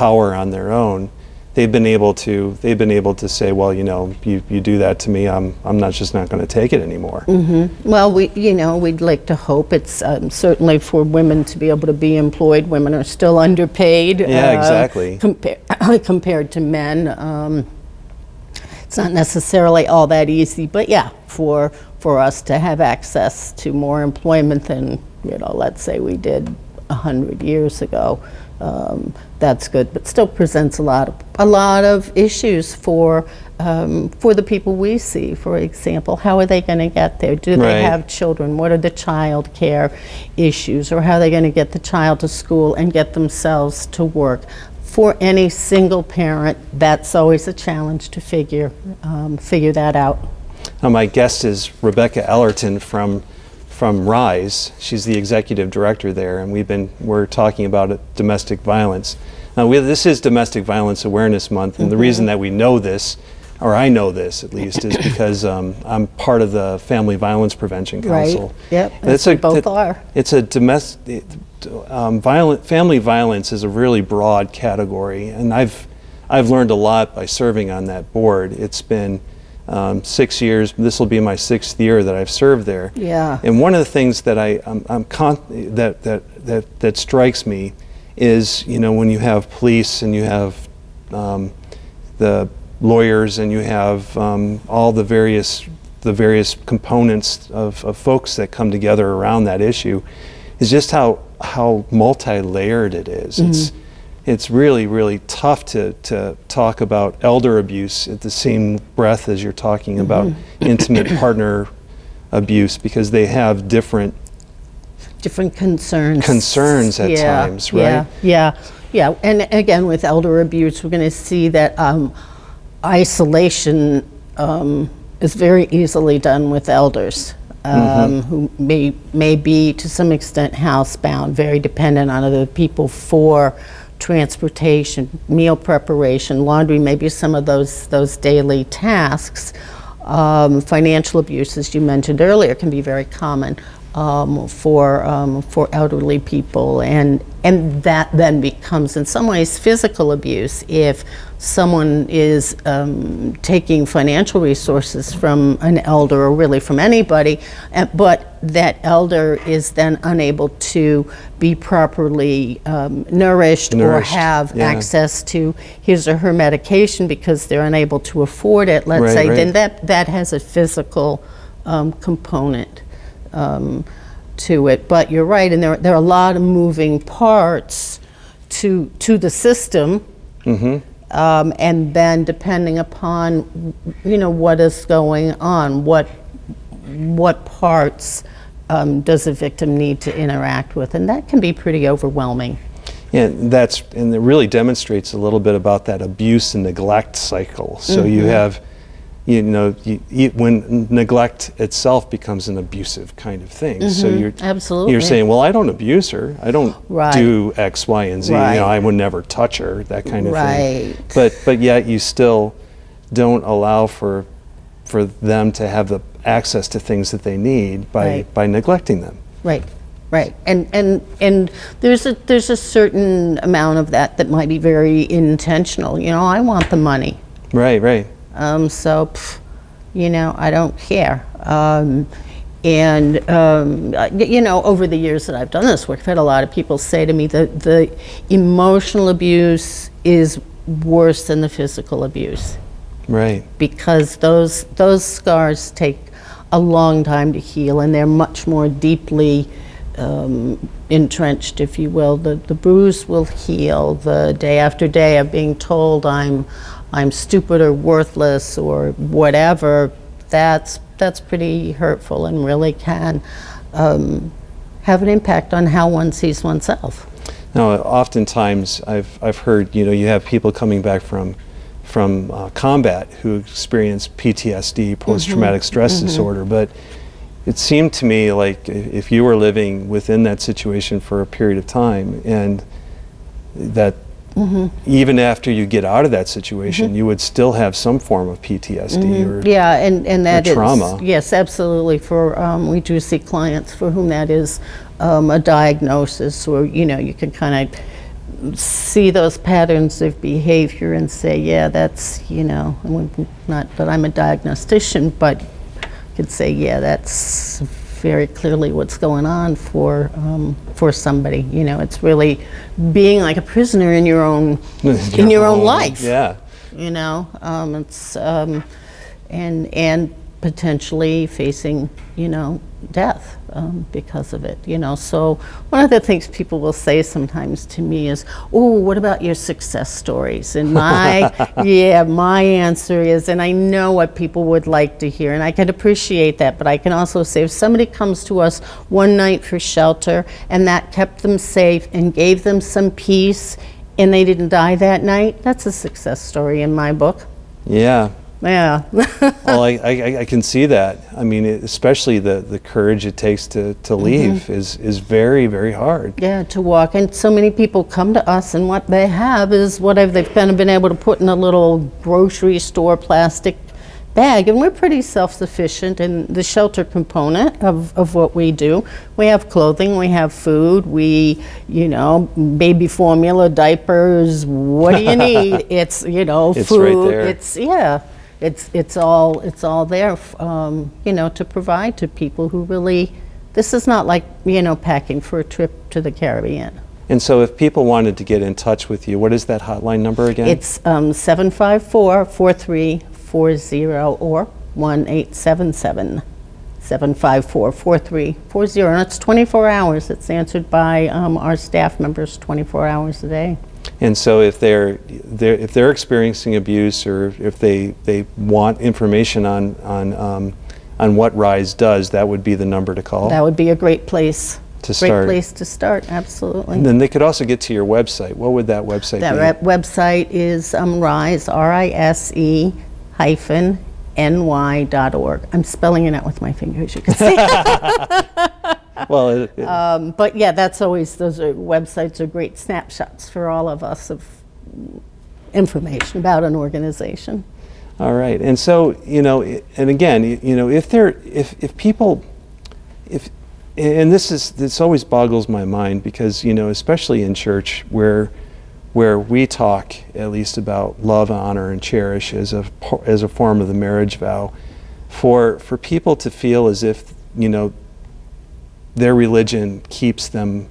power on their own, they've been able to say, well, you do that to me, I'm just not going to take it anymore. Well, we'd like to hope it's certainly for women to be able to be employed. Women are still underpaid. Yeah, exactly. Compared to men. It's not necessarily all that easy, but yeah, for us to have access to more employment than, let's say we did 100 years ago, that's good, but still presents a lot of issues for the people we see. For example, how are they going to get there? Do they have children? What are the child care issues? Or how are they going to get the child to school and get themselves to work? For any single parent, that's always a challenge to figure that out. My guest is Rebecca Allerton from RISE. She's the executive director there, and we're talking about domestic violence. Now, this is Domestic Violence Awareness Month, and the reason that we know this, or I know this at least, is because I'm part of the Family Violence Prevention Council. Right. Yep. Both are. It's a domestic family violence is a really broad category, and I've learned a lot by serving on that board. It's been 6 years. This will be my 6th year that I've served there. Yeah. And one of the things that that strikes me is, when you have police and you have the lawyers and you have all the various components of folks that come together around that issue, is just how multi-layered it is. It's really, really tough to talk about elder abuse at the same breath as you're talking about intimate partner abuse, because they have different concerns at times, right? Yeah. And again, with elder abuse, we're going to see that isolation is very easily done with elders. Who may be to some extent housebound, very dependent on other people for transportation, meal preparation, laundry, maybe some of those daily tasks. Financial abuse, as you mentioned earlier, can be very common for elderly people, and that then becomes in some ways physical abuse if someone is taking financial resources from an elder, or really from anybody, but that elder is then unable to be properly nourished or have access to his or her medication because they're unable to afford it, let's say, then that has a physical component to it. But you're right, and there are a lot of moving parts to the system. And then depending upon what is going on, what parts does a victim need to interact with, and that can be pretty overwhelming. Yeah, and it really demonstrates a little bit about that abuse and neglect cycle. So you have, when neglect itself becomes an abusive kind of thing. So you're saying, well, I don't abuse her. I don't do X, Y, and Z. I would never touch her, that kind of thing. But yet you still don't allow for them to have the access to things that they need by neglecting them. Right, and there's a certain amount of that might be very intentional. I want the money. Right. So, I don't care. Over the years that I've done this work, I've had a lot of people say to me that the emotional abuse is worse than the physical abuse. Right. Because those scars take a long time to heal, and they're much more deeply entrenched, if you will. The bruise will heal. The day after day of being told I'm stupid or worthless or whatever, that's pretty hurtful and really can have an impact on how one sees oneself. Now, oftentimes I've heard, you have people coming back from combat who experience PTSD, post-traumatic stress disorder, but it seemed to me like if you were living within that situation for a period of time, and that even after you get out of that situation, you would still have some form of PTSD or and that or trauma. Yes, absolutely. For we do see clients for whom that is a diagnosis, or you can kind of see those patterns of behavior and say, yeah, that's, not that I'm a diagnostician, but could say, yeah, that's very clearly what's going on for somebody. It's really being like a prisoner in your own life. Yeah. It's and potentially facing death because of it. So one of the things people will say sometimes to me is, oh, what about your success stories? And my answer is, and I know what people would like to hear, and I can appreciate that, but I can also say, if somebody comes to us one night for shelter and that kept them safe and gave them some peace and they didn't die that night, that's a success story in my book. Yeah. Yeah. Well, I can see that. I mean, especially the courage it takes to leave is very, very hard. Yeah, to walk. And so many people come to us, and what they have is whatever they've kind of been able to put in a little grocery store plastic bag. And we're pretty self-sufficient in the shelter component of what we do. We have clothing, we have food, baby formula, diapers, what do you need? It's, food. It's right there. It's all there, to provide to people who really, this is not like, packing for a trip to the Caribbean. And so if people wanted to get in touch with you, what is that hotline number again? It's 754-4340 or 1-877-754-4340. And it's 24 hours. It's answered by our staff members 24 hours a day. And so if they're experiencing abuse, or if they want information on what RISE does, that would be the number to call. That would be a great place to start. Great place to start, absolutely. And then they could also get to your website. What would that website be? That website is RISE, RISE-NY.org. I'm spelling it out with my fingers, you can see. Well, but yeah, those websites are great snapshots for all of us of information about an organization. All right, and so and again, if people, and this always boggles my mind, because especially in church where we talk at least about love, honor, and cherish as a form of the marriage vow, for people to feel as if their religion keeps them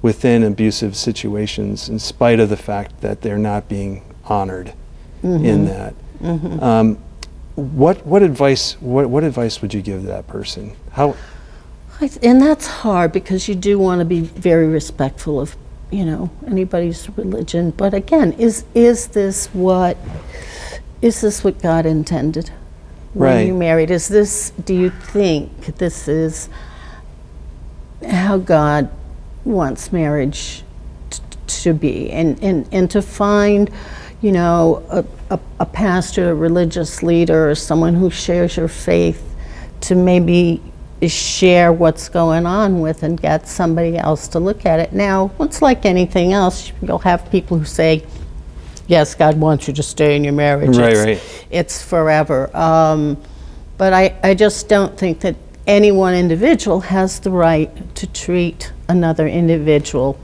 within abusive situations in spite of the fact that they're not being honored in that. What advice would you give to that person? How? And that's hard, because you do want to be very respectful of anybody's religion. But again, is this what God intended when you married? Do you think this is how God wants marriage to be? And to find, a pastor, a religious leader, or someone who shares your faith to maybe share what's going on with and get somebody else to look at it. Now, it's like anything else. You'll have people who say, yes, God wants you to stay in your marriage. Right. It's forever. But I just don't think that any one individual has the right to treat another individual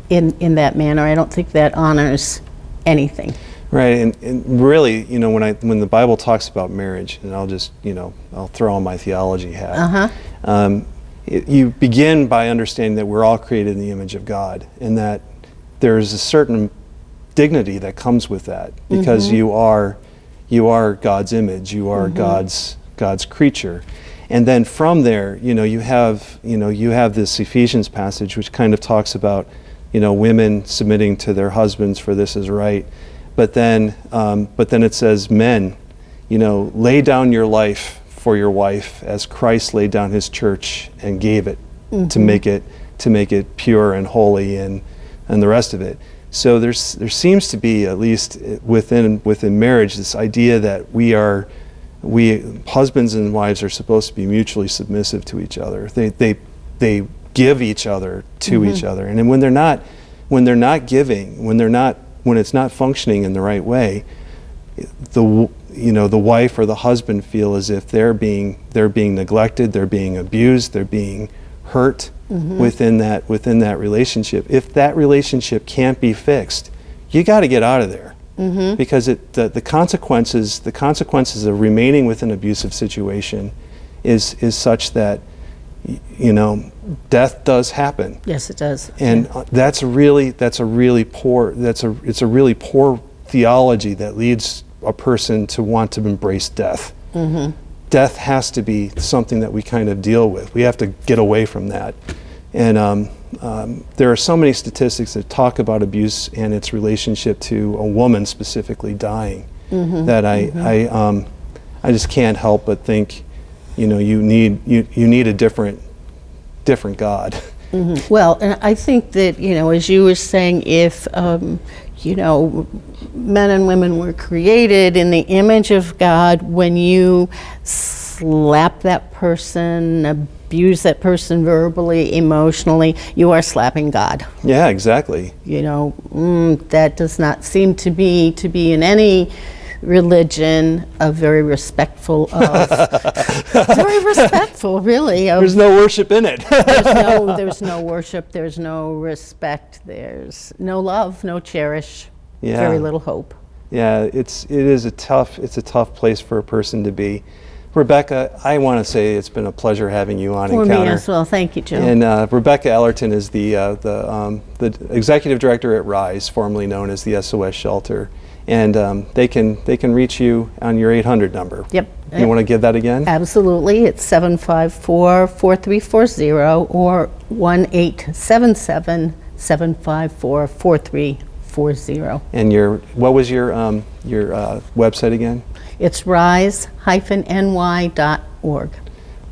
in that manner. I don't think that honors anything. Right, and really, when the Bible talks about marriage, and I'll just, I'll throw on my theology hat. You begin by understanding that we're all created in the image of God, and that there's a certain dignity that comes with that, because you are God's image, you are God's creature. And then from there, you have this Ephesians passage which kind of talks about, women submitting to their husbands, for this is right. But then it says, men, lay down your life for your wife as Christ laid down his church and gave it to make it pure and holy and the rest of it. So there seems to be, at least within marriage, this idea that we husbands and wives are supposed to be mutually submissive to each other. They give each other to each other, and then when they're not giving, when it's not functioning in the right way, the wife or the husband feel as if they're being neglected, they're being abused, they're being hurt, within that relationship. If that relationship can't be fixed, you got to get out of there. Because the consequences of remaining with an abusive situation is such that, you know, death does happen. Yes, it does. And it's a really poor theology that leads a person to want to embrace death. Death has to be something that we kind of deal with. We have to get away from that. And there are so many statistics that talk about abuse and its relationship to a woman specifically dying that I just can't help but think, you know, you need a different God. Well, and I think that, you know, as you were saying, if you know, men and women were created in the image of God, when you slap that person, abuse that person verbally, emotionally, you are slapping God. Yeah, exactly. You know, that does not seem to be in any religion very respectful of, very respectful, really. There's no worship in it. There's no worship, there's no respect, there's no love, no cherish, very little hope. Yeah, it is a tough place for a person to be. Rebecca, I want to say it's been a pleasure having you on Encounter. For me as well, thank you, Joe. And Rebecca Allerton is the executive director at RISE, formerly known as the SOS Shelter. And they can reach you on your 800 number. Yep. You want to give that again? Absolutely. It's 754-4340 or 1-877-754-4340. And what was your website again? It's rise-ny.org.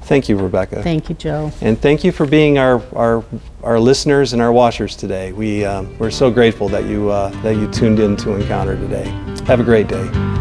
Thank you, Rebecca. Thank you, Joe. And thank you for being our listeners and our watchers today. We're so grateful that you tuned in to Encounter today. Have a great day.